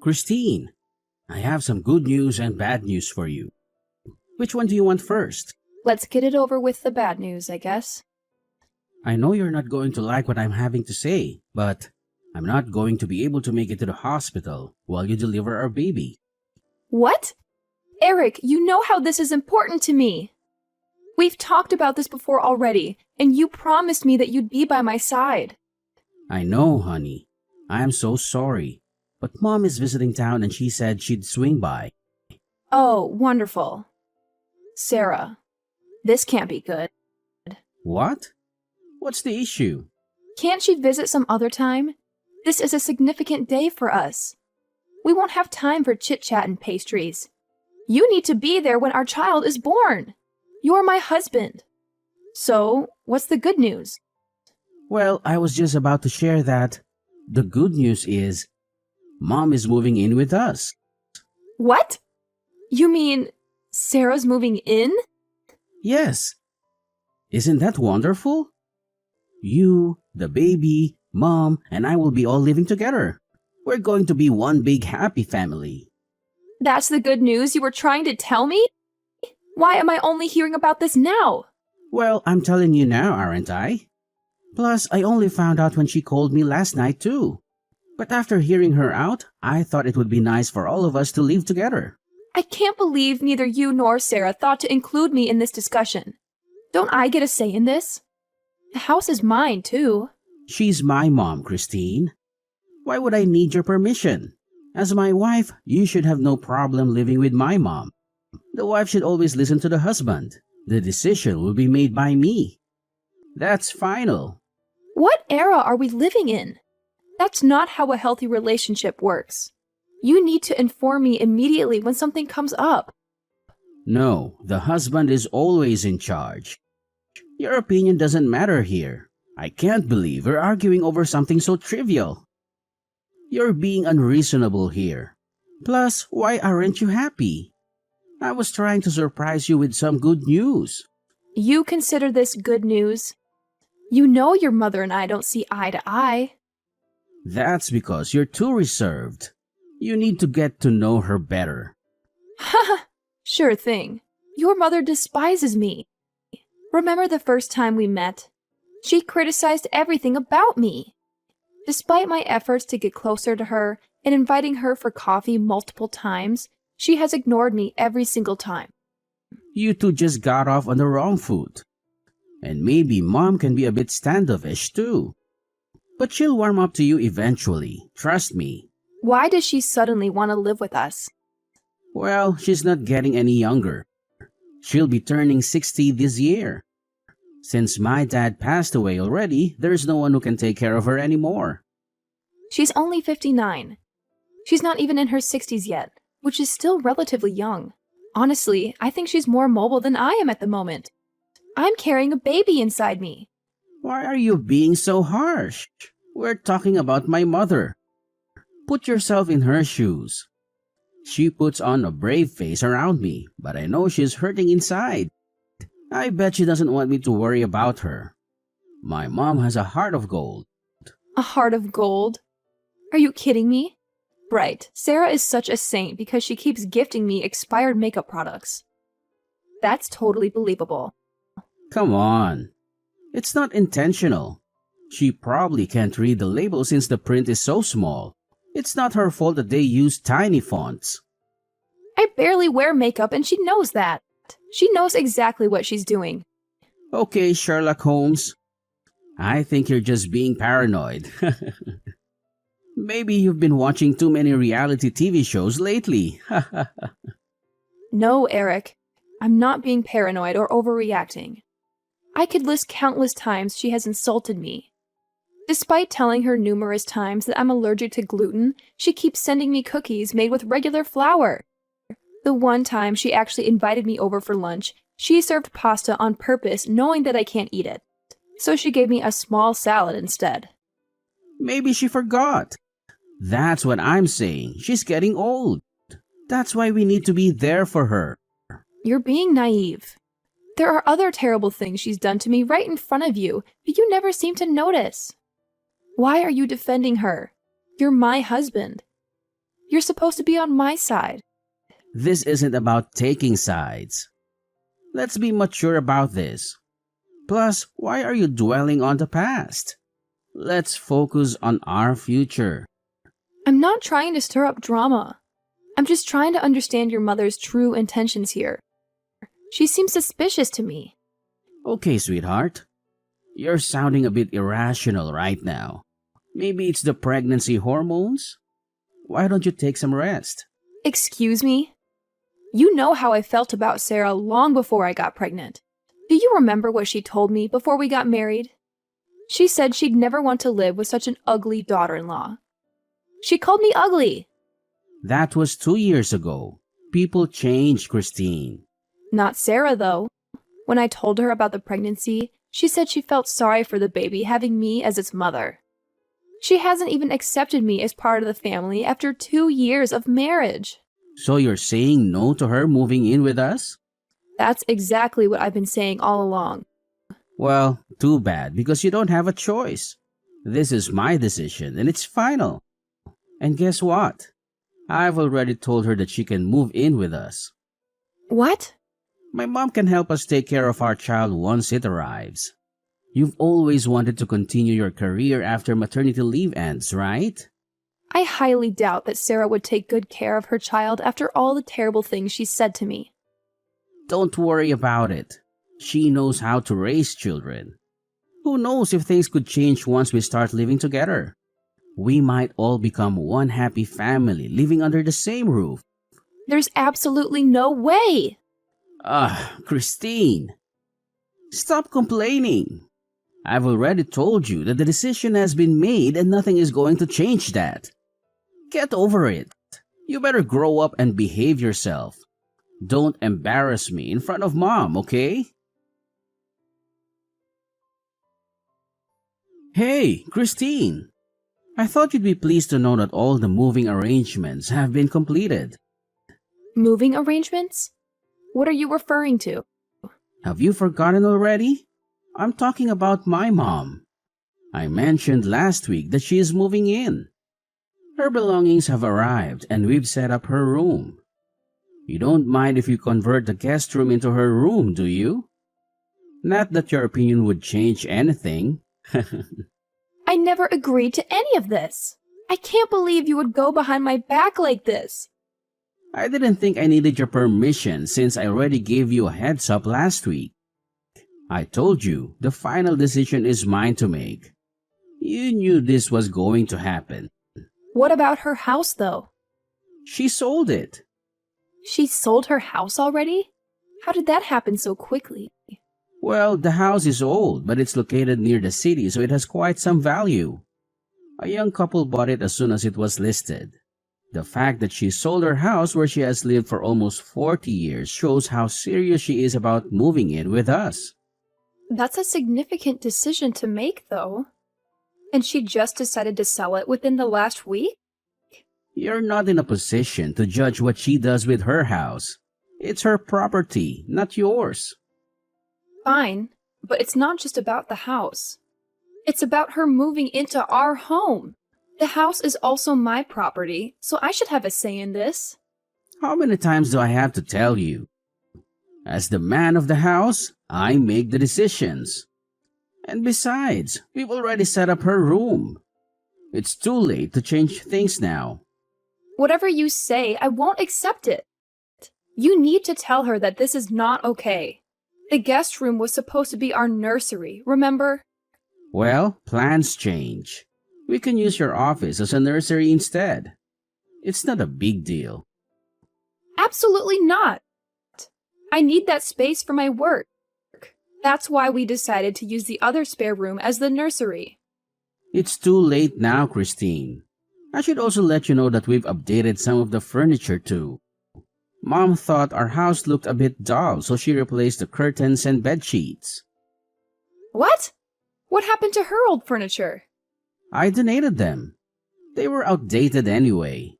Christine, I have some good news and bad news for you. Which one do you want first? Let's get it over with the bad news, I guess. I know you're not going to like what I'm having to say, but I'm not going to be able to make it to the hospital while you deliver our baby. What? Eric, you know how this is important to me. We've talked about this before already, and you promised me that you'd be by my side. I know, honey. I am so sorry. But Mom is visiting town and she said she'd swing by. Oh, wonderful. Sarah, this can't be good. What? What's the issue? Can't she visit some other time? This is a significant day for us. We won't have time for chit-chat and pastries. You need to be there when our child is born. You're my husband. So, what's the good news? Well, I was just about to share that the good news is Mom is moving in with us. What? You mean Sarah's moving in? Yes. Isn't that wonderful? You, the baby, Mom, and I will be all living together. We're going to be one big happy family. That's the good news you were trying to tell me? Why am I only hearing about this now? Well, I'm telling you now, aren't I? Plus, I only found out when she called me last night too. But after hearing her out, I thought it would be nice for all of us to live together. I can't believe neither you nor Sarah thought to include me in this discussion. Don't I get a say in this? The house is mine, too. She's my mom, Christine. Why would I need your permission? As my wife, you should have no problem living with my mom. The wife should always listen to the husband. The decision will be made by me. That's final. What era are we living in? That's not how a healthy relationship works. You need to inform me immediately when something comes up. No, the husband is always in charge. Your opinion doesn't matter here. I can't believe we're arguing over something so trivial. You're being unreasonable here. Plus, why aren't you happy? I was trying to surprise you with some good news. You consider this good news? You know your mother and I don't see eye to eye. That's because you're too reserved. You need to get to know her better. Haha, sure thing. Your mother despises me. Remember the first time we met? She criticized everything about me. Despite my efforts to get closer to her and inviting her for coffee multiple times, she has ignored me every single time. You two just got off on the wrong foot. And maybe Mom can be a bit standoffish too. But she'll warm up to you eventually, trust me. Why does she suddenly want to live with us? Well, she's not getting any younger. She'll be turning 60 this year. Since my dad passed away already, there's no one who can take care of her anymore. She's only 59. She's not even in her 60s yet, which is still relatively young. Honestly, I think she's more mobile than I am at the moment. I'm carrying a baby inside me. Why are you being so harsh? We're talking about my mother. Put yourself in her shoes. She puts on a brave face around me, but I know she's hurting inside. I bet she doesn't want me to worry about her. My mom has a heart of gold. A heart of gold? Are you kidding me? Right, Sarah is such a saint because she keeps gifting me expired makeup products. That's totally believable. Come on. It's not intentional. She probably can't read the label since the print is so small. It's not her fault that they use tiny fonts. I barely wear makeup and she knows that. She knows exactly what she's doing. Okay, Sherlock Holmes. I think you're just being paranoid. Maybe you've been watching too many reality TV shows lately. No, Eric. I'm not being paranoid or overreacting. I could list countless times she has insulted me. Despite telling her numerous times that I'm allergic to gluten, she keeps sending me cookies made with regular flour. The one time she actually invited me over for lunch, she served pasta on purpose knowing that I can't eat it. So she gave me a small salad instead. Maybe she forgot. That's what I'm saying. She's getting old. That's why we need to be there for her. You're being naive. There are other terrible things she's done to me right in front of you, but you never seem to notice. Why are you defending her? You're my husband. You're supposed to be on my side. This isn't about taking sides. Let's be mature about this. Plus, why are you dwelling on the past? Let's focus on our future. I'm not trying to stir up drama. I'm just trying to understand your mother's true intentions here. She seems suspicious to me. Okay, sweetheart. You're sounding a bit irrational right now. Maybe it's the pregnancy hormones? Why don't you take some rest? Excuse me? You know how I felt about Sarah long before I got pregnant. Do you remember what she told me before we got married? She said she'd never want to live with such an ugly daughter-in-law. She called me ugly. That was 2 years ago. People change, Christine. Not Sarah, though. When I told her about the pregnancy, she said she felt sorry for the baby having me as its mother. She hasn't even accepted me as part of the family after 2 years of marriage. So you're saying no to her moving in with us? That's exactly what I've been saying all along. Well, too bad, because you don't have a choice. This is my decision, and it's final. And guess what? I've already told her that she can move in with us. What? My mom can help us take care of our child once it arrives. You've always wanted to continue your career after maternity leave ends, right? I highly doubt that Sarah would take good care of her child after all the terrible things she said to me. Don't worry about it. She knows how to raise children. Who knows if things could change once we start living together? We might all become one happy family living under the same roof. There's absolutely no way! Christine. Stop complaining. I've already told you that the decision has been made and nothing is going to change that. Get over it. You better grow up and behave yourself. Don't embarrass me in front of Mom, okay? Hey, Christine. I thought you'd be pleased to know that all the moving arrangements have been completed. Moving arrangements? What are you referring to? Have you forgotten already? I'm talking about my mom. I mentioned last week that she is moving in. Her belongings have arrived and we've set up her room. You don't mind if you convert the guest room into her room, do you? Not that your opinion would change anything. I never agreed to any of this. I can't believe you would go behind my back like this. I didn't think I needed your permission since I already gave you a heads up last week. I told you the final decision is mine to make. You knew this was going to happen. What about her house, though? She sold it. She sold her house already? How did that happen so quickly? Well, the house is old, but it's located near the city, so it has quite some value. A young couple bought it as soon as it was listed. The fact that she sold her house where she has lived for almost 40 years shows how serious she is about moving in with us. That's a significant decision to make, though. And she just decided to sell it within the last week? You're not in a position to judge what she does with her house. It's her property, not yours. Fine, but it's not just about the house. It's about her moving into our home. The house is also my property, so I should have a say in this. How many times do I have to tell you? As the man of the house, I make the decisions. And besides, we've already set up her room. It's too late to change things now. Whatever you say, I won't accept it. You need to tell her that this is not okay. The guest room was supposed to be our nursery, remember? Well, plans change. We can use your office as a nursery instead. It's not a big deal. Absolutely not. I need that space for my work. That's why we decided to use the other spare room as the nursery. It's too late now, Christine. I should also let you know that we've updated some of the furniture too. Mom thought our house looked a bit dull, so she replaced the curtains and bed sheets. What? What happened to her old furniture? I donated them. They were outdated anyway.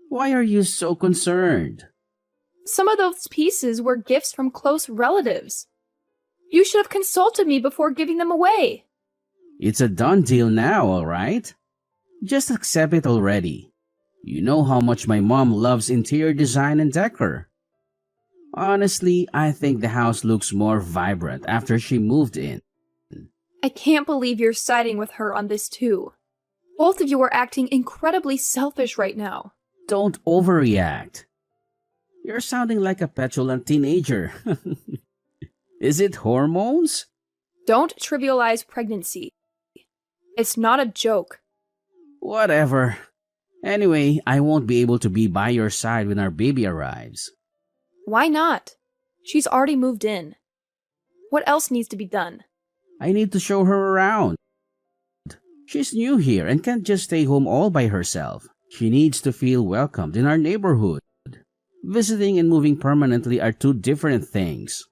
Why are you so concerned? Some of those pieces were gifts from close relatives. You should have consulted me before giving them away. It's a done deal now, all right? Just accept it already. You know how much my mom loves interior design and decor. Honestly, I think the house looks more vibrant after she moved in. I can't believe you're siding with her on this too. Both of you are acting incredibly selfish right now. Don't overreact. You're sounding like a petulant teenager. Is it hormones? Don't trivialize pregnancy. It's not a joke. Whatever. Anyway, I won't be able to be by your side when our baby arrives. Why not? She's already moved in. What else needs to be done? I need to show her around. She's new here and can't just stay home all by herself. She needs to feel welcomed in our neighborhood. Visiting and moving permanently are two different things.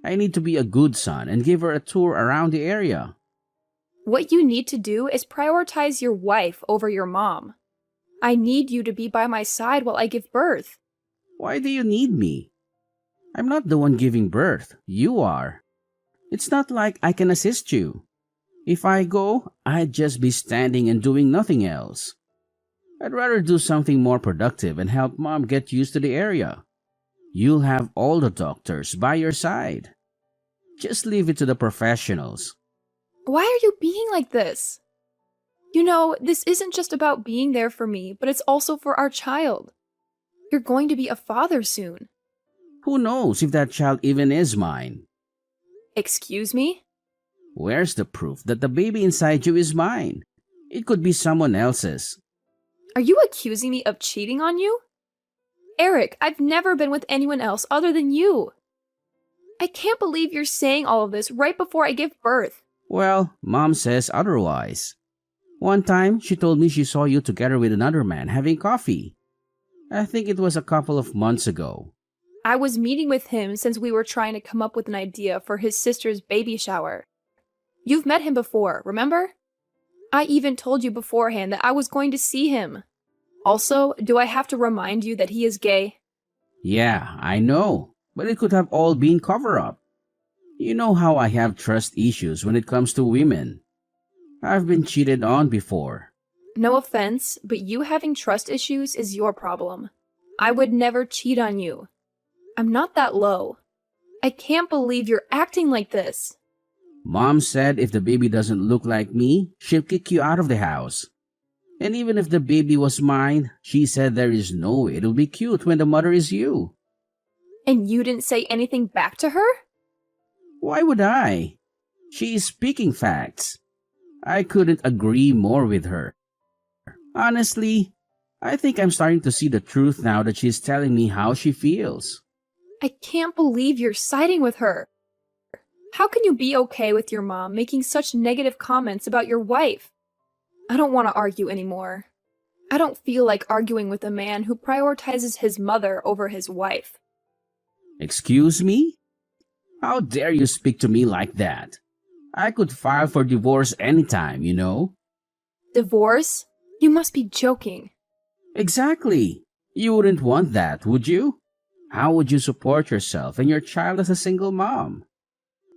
I need to be a good son and give her a tour around the area. What you need to do is prioritize your wife over your mom. I need you to be by my side while I give birth. Why do you need me? I'm not the one giving birth. You are. It's not like I can assist you. If I go, I'd just be standing and doing nothing else. I'd rather do something more productive and help mom get used to the area. You'll have all the doctors by your side. Just leave it to the professionals. Why are you being like this? You know, this isn't just about being there for me, but it's also for our child. You're going to be a father soon. Who knows if that child even is mine? Excuse me? Where's the proof that the baby inside you is mine? It could be someone else's. Are you accusing me of cheating on you? Eric, I've never been with anyone else other than you. I can't believe you're saying all of this right before I give birth. Well, mom says otherwise. One time, she told me she saw you together with another man having coffee. I think it was a couple of months ago. I was meeting with him since we were trying to come up with an idea for his sister's baby shower. You've met him before, remember? I even told you beforehand that I was going to see him. Also, do I have to remind you that he is gay? Yeah, I know, but it could have all been cover-up. You know how I have trust issues when it comes to women. I've been cheated on before. No offense, but you having trust issues is your problem. I would never cheat on you. I'm not that low. I can't believe you're acting like this. Mom said if the baby doesn't look like me, she'll kick you out of the house. And even if the baby was mine, she said there is no way it'll be cute when the mother is you. And you didn't say anything back to her? Why would I? She is speaking facts. I couldn't agree more with her. Honestly, I think I'm starting to see the truth now that she's telling me how she feels. I can't believe you're siding with her. How can you be okay with your mom making such negative comments about your wife? I don't want to argue anymore. I don't feel like arguing with a man who prioritizes his mother over his wife. Excuse me? How dare you speak to me like that? I could file for divorce anytime, you know? Divorce? You must be joking. Exactly. You wouldn't want that, would you? How would you support yourself and your child as a single mom?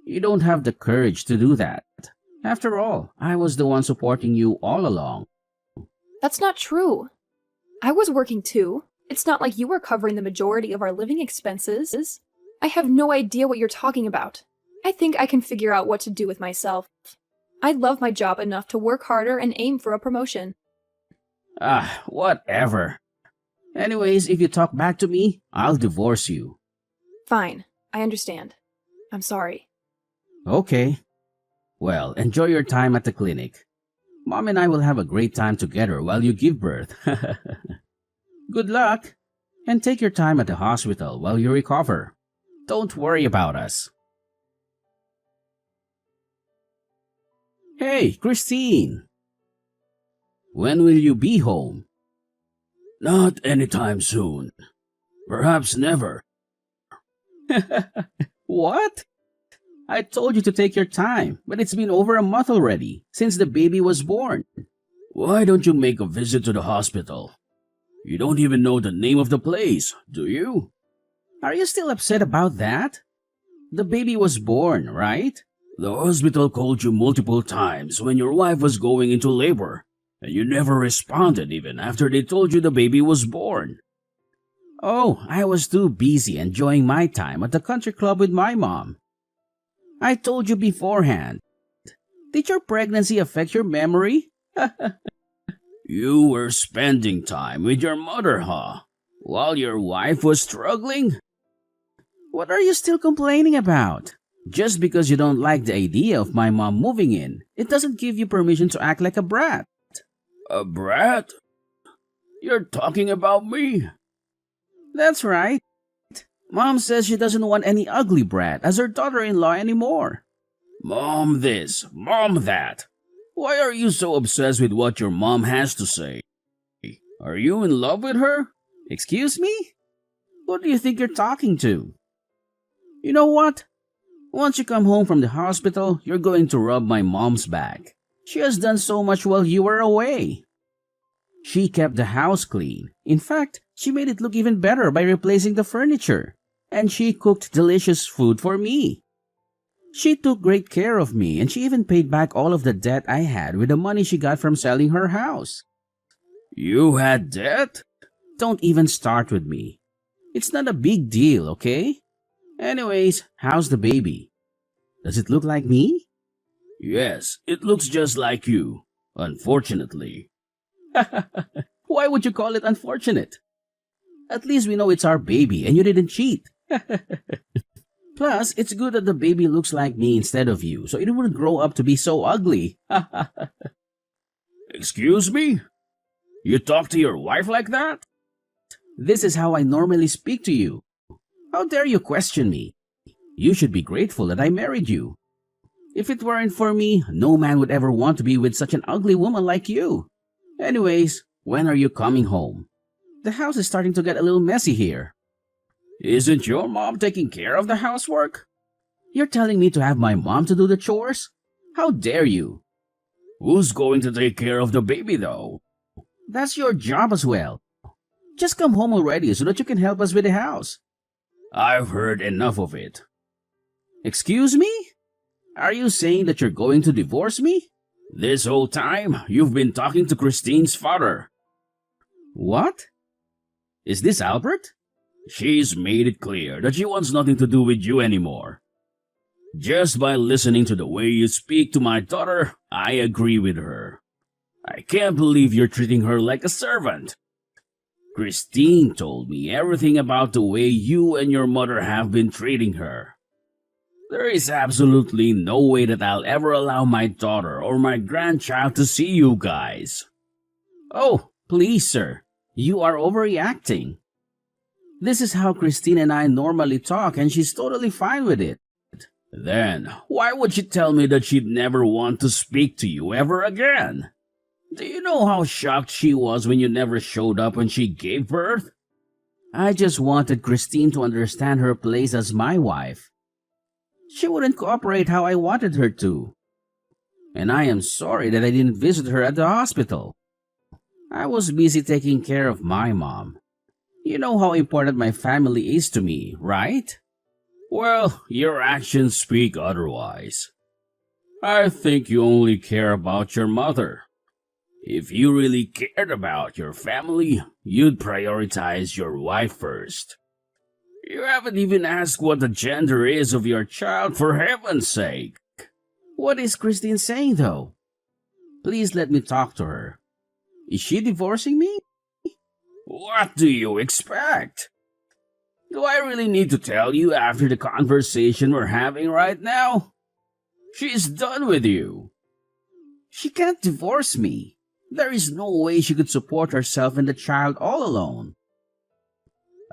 You don't have the courage to do that. After all, I was the one supporting you all along. That's not true. I was working too. It's not like you were covering the majority of our living expenses. I have no idea what you're talking about. I think I can figure out what to do with myself. I love my job enough to work harder and aim for a promotion. Whatever. Anyways, if you talk back to me, I'll divorce you. Fine, I understand. I'm sorry. Okay. Well, enjoy your time at the clinic. Mom and I will have a great time together while you give birth. Good luck, and take your time at the hospital while you recover. Don't worry about us. Hey, Christine! When will you be home? Not anytime soon. Perhaps never. What? I told you to take your time, but it's been over a month already, since the baby was born. Why don't you make a visit to the hospital? You don't even know the name of the place, do you? Are you still upset about that? The baby was born, right? The hospital called you multiple times when your wife was going into labor. And you never responded even after they told you the baby was born. Oh, I was too busy enjoying my time at the country club with my mom. I told you beforehand. Did your pregnancy affect your memory? You were spending time with your mother, huh? While your wife was struggling? What are you still complaining about? Just because you don't like the idea of my mom moving in, it doesn't give you permission to act like a brat. A brat? You're talking about me? That's right. Mom says she doesn't want any ugly brat as her daughter-in-law anymore. Mom this, mom that. Why are you so obsessed with what your mom has to say? Are you in love with her? Excuse me? Who do you think you're talking to? You know what? Once you come home from the hospital, you're going to rub my mom's back. She has done so much while you were away. She kept the house clean. In fact, she made it look even better by replacing the furniture. And she cooked delicious food for me. She took great care of me, and she even paid back all of the debt I had with the money she got from selling her house. You had debt? Don't even start with me. It's not a big deal, okay? Anyways, how's the baby? Does it look like me? Yes, it looks just like you, unfortunately. Why would you call it unfortunate? At least we know it's our baby and you didn't cheat. Plus, it's good that the baby looks like me instead of you, so it wouldn't grow up to be so ugly. Excuse me? You talk to your wife like that? This is how I normally speak to you. How dare you question me? You should be grateful that I married you. If it weren't for me, no man would ever want to be with such an ugly woman like you. Anyways, when are you coming home? The house is starting to get a little messy here. Isn't your mom taking care of the housework? You're telling me to have my mom to do the chores? How dare you? Who's going to take care of the baby though? That's your job as well. Just come home already so that you can help us with the house. I've heard enough of it. Excuse me? Are you saying that you're going to divorce me? This whole time, you've been talking to Christine's father. What? Is this Albert? She's made it clear that she wants nothing to do with you anymore. Just by listening to the way you speak to my daughter, I agree with her. I can't believe you're treating her like a servant. Christine told me everything about the way you and your mother have been treating her. There is absolutely no way that I'll ever allow my daughter or my grandchild to see you guys. Oh, please, sir. You are overreacting. This is how Christine and I normally talk, and she's totally fine with it. Then, why would she tell me that she'd never want to speak to you ever again? Do you know how shocked she was when you never showed up when she gave birth? I just wanted Christine to understand her place as my wife. She wouldn't cooperate how I wanted her to. And I am sorry that I didn't visit her at the hospital. I was busy taking care of my mom. You know how important my family is to me, right? Well, your actions speak otherwise. I think you only care about your mother. If you really cared about your family, you'd prioritize your wife first. You haven't even asked what the gender is of your child, for heaven's sake. What is Christine saying, though? Please let me talk to her. Is she divorcing me? What do you expect? Do I really need to tell you after the conversation we're having right now? She's done with you. She can't divorce me. There is no way she could support herself and the child all alone.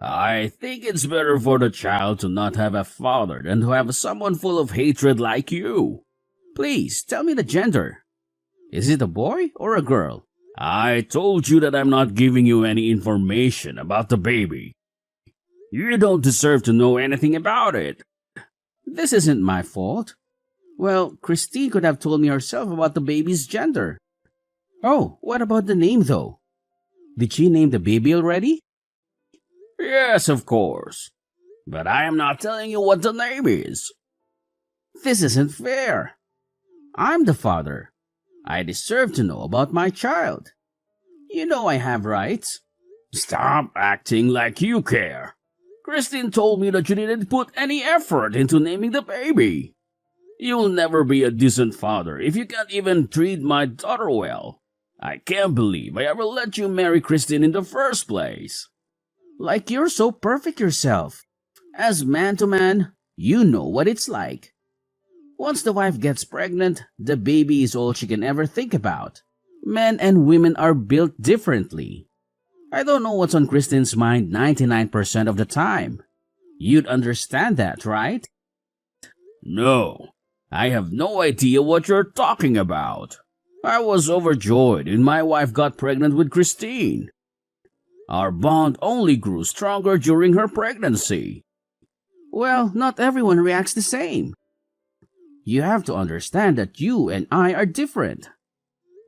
I think it's better for the child to not have a father than to have someone full of hatred like you. Please, tell me the gender. Is it a boy or a girl? I told you that I'm not giving you any information about the baby. You don't deserve to know anything about it. This isn't my fault. Well, Christine could have told me herself about the baby's gender. Oh, what about the name though? Did she name the baby already? Yes, of course. But I am not telling you what the name is. This isn't fair. I'm the father. I deserve to know about my child. You know I have rights. Stop acting like you care. Christine told me that you didn't put any effort into naming the baby. You'll never be a decent father if you can't even treat my daughter well. I can't believe I ever let you marry Christine in the first place. Like you're so perfect yourself. As man to man, you know what it's like. Once the wife gets pregnant, the baby is all she can ever think about. Men and women are built differently. I don't know what's on Christine's mind 99% of the time. You'd understand that, right? No, I have no idea what you're talking about. I was overjoyed when my wife got pregnant with Christine. Our bond only grew stronger during her pregnancy. Well, not everyone reacts the same. You have to understand that you and I are different.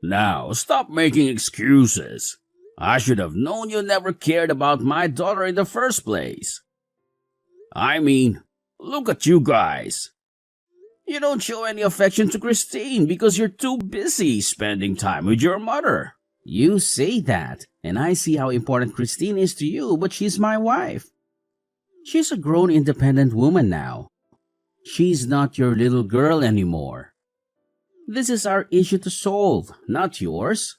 Now, stop making excuses. I should have known you never cared about my daughter in the first place. I mean, look at you guys. You don't show any affection to Christine because you're too busy spending time with your mother. You say that, and I see how important Christine is to you, but she's my wife. She's a grown, independent woman now. She's not your little girl anymore. This is our issue to solve, not yours.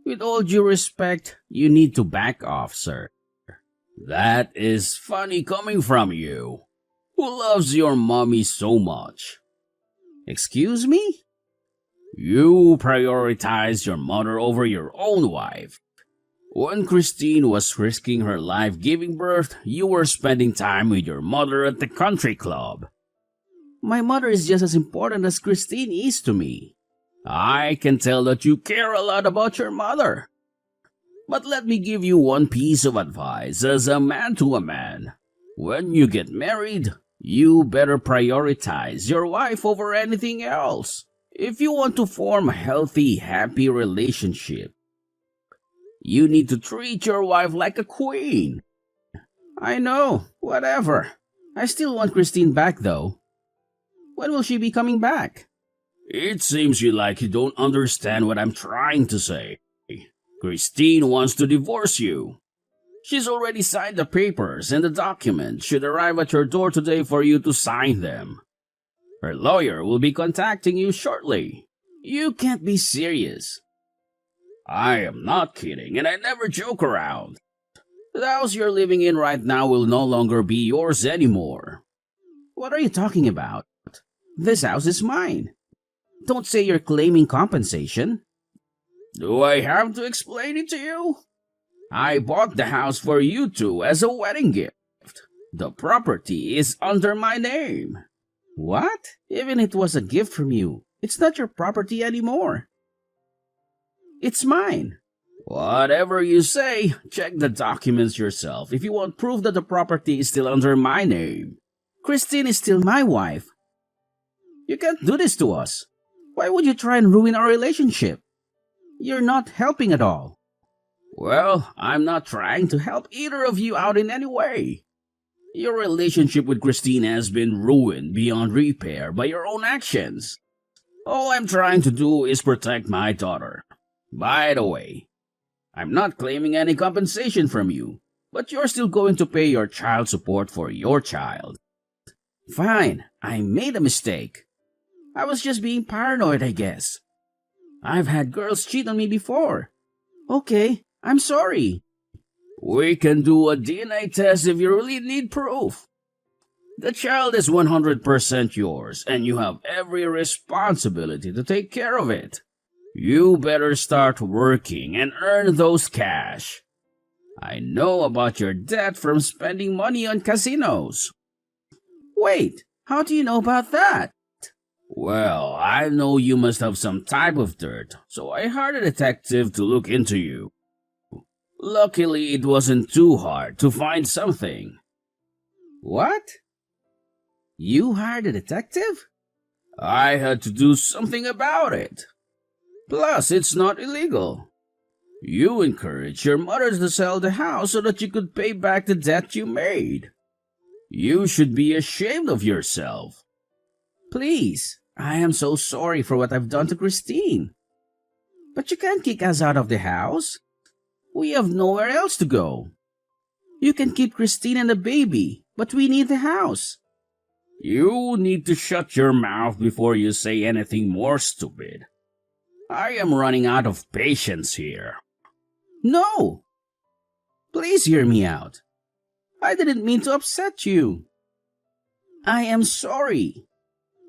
With all due respect, you need to back off, sir. That is funny coming from you. Who loves your mommy so much? Excuse me? You prioritize your mother over your own wife. When Christine was risking her life giving birth, you were spending time with your mother at the country club. My mother is just as important as Christine is to me. I can tell that you care a lot about your mother. But let me give you one piece of advice as a man to a man. When you get married, you better prioritize your wife over anything else. If you want to form a healthy, happy relationship, you need to treat your wife like a queen. I know, whatever. I still want Christine back though. When will she be coming back? It seems you don't understand what I'm trying to say. Christine wants to divorce you. She's already signed the papers and the document should arrive at your door today for you to sign them. Her lawyer will be contacting you shortly. You can't be serious. I am not kidding, and I never joke around. The house you're living in right now will no longer be yours anymore. What are you talking about? This house is mine. Don't say you're claiming compensation. Do I have to explain it to you? I bought the house for you two as a wedding gift. The property is under my name. What? Even if it was a gift from you, it's not your property anymore. It's mine. Whatever you say, check the documents yourself if you want proof that the property is still under my name. Christine is still my wife. You can't do this to us. Why would you try and ruin our relationship? You're not helping at all. Well, I'm not trying to help either of you out in any way. Your relationship with Christine has been ruined beyond repair by your own actions. All I'm trying to do is protect my daughter. By the way, I'm not claiming any compensation from you, but you're still going to pay your child support for your child. Fine, I made a mistake. I was just being paranoid, I guess. I've had girls cheat on me before. Okay, I'm sorry. We can do a DNA test if you really need proof. The child is 100% yours, and you have every responsibility to take care of it. You better start working and earn those cash. I know about your debt from spending money on casinos. Wait, how do you know about that? Well, I know you must have some type of dirt, so I hired a detective to look into you. Luckily, it wasn't too hard to find something. What? You hired a detective? I had to do something about it. Plus, it's not illegal. You encouraged your mother to sell the house so that you could pay back the debt you made. You should be ashamed of yourself. Please, I am so sorry for what I've done to Christine. But you can't kick us out of the house. We have nowhere else to go. You can keep Christine and the baby, but we need the house. You need to shut your mouth before you say anything more stupid. I am running out of patience here. No! Please hear me out. I didn't mean to upset you. I am sorry.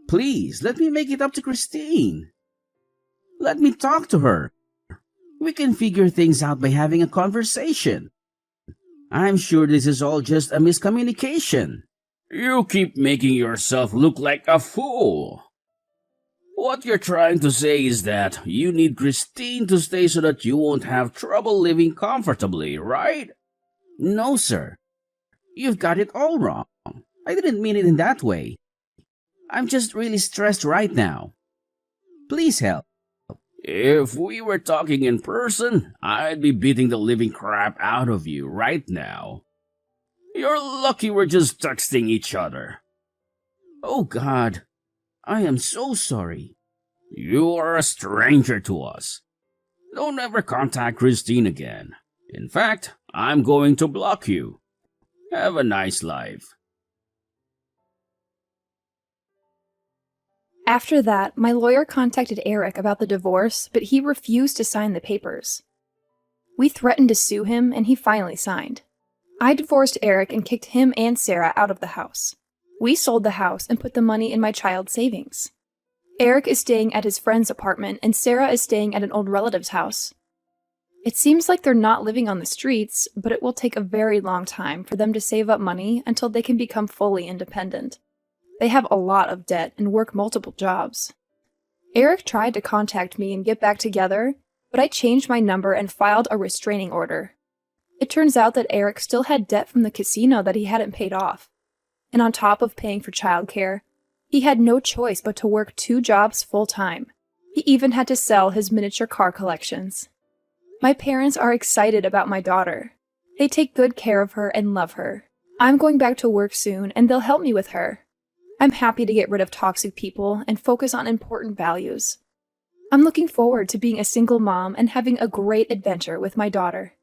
Please, let me make it up to Christine. Let me talk to her. We can figure things out by having a conversation. I'm sure this is all just a miscommunication. You keep making yourself look like a fool. What you're trying to say is that you need Christine to stay so that you won't have trouble living comfortably, right? No, sir. You've got it all wrong. I didn't mean it in that way. I'm just really stressed right now. Please help. If we were talking in person, I'd be beating the living crap out of you right now. You're lucky we're just texting each other. Oh God, I am so sorry. You are a stranger to us. Don't ever contact Christine again. In fact, I'm going to block you. Have a nice life. After that, my lawyer contacted Eric about the divorce, but he refused to sign the papers. We threatened to sue him, and he finally signed. I divorced Eric and kicked him and Sarah out of the house. We sold the house and put the money in my child's savings. Eric is staying at his friend's apartment, and Sarah is staying at an old relative's house. It seems like they're not living on the streets, but it will take a very long time for them to save up money until they can become fully independent. They have a lot of debt and work multiple jobs. Eric tried to contact me and get back together, but I changed my number and filed a restraining order. It turns out that Eric still had debt from the casino that he hadn't paid off. And on top of paying for childcare, he had no choice but to work 2 jobs full-time. He even had to sell his miniature car collections. My parents are excited about my daughter. They take good care of her and love her. I'm going back to work soon, and they'll help me with her. I'm happy to get rid of toxic people and focus on important values. I'm looking forward to being a single mom and having a great adventure with my daughter.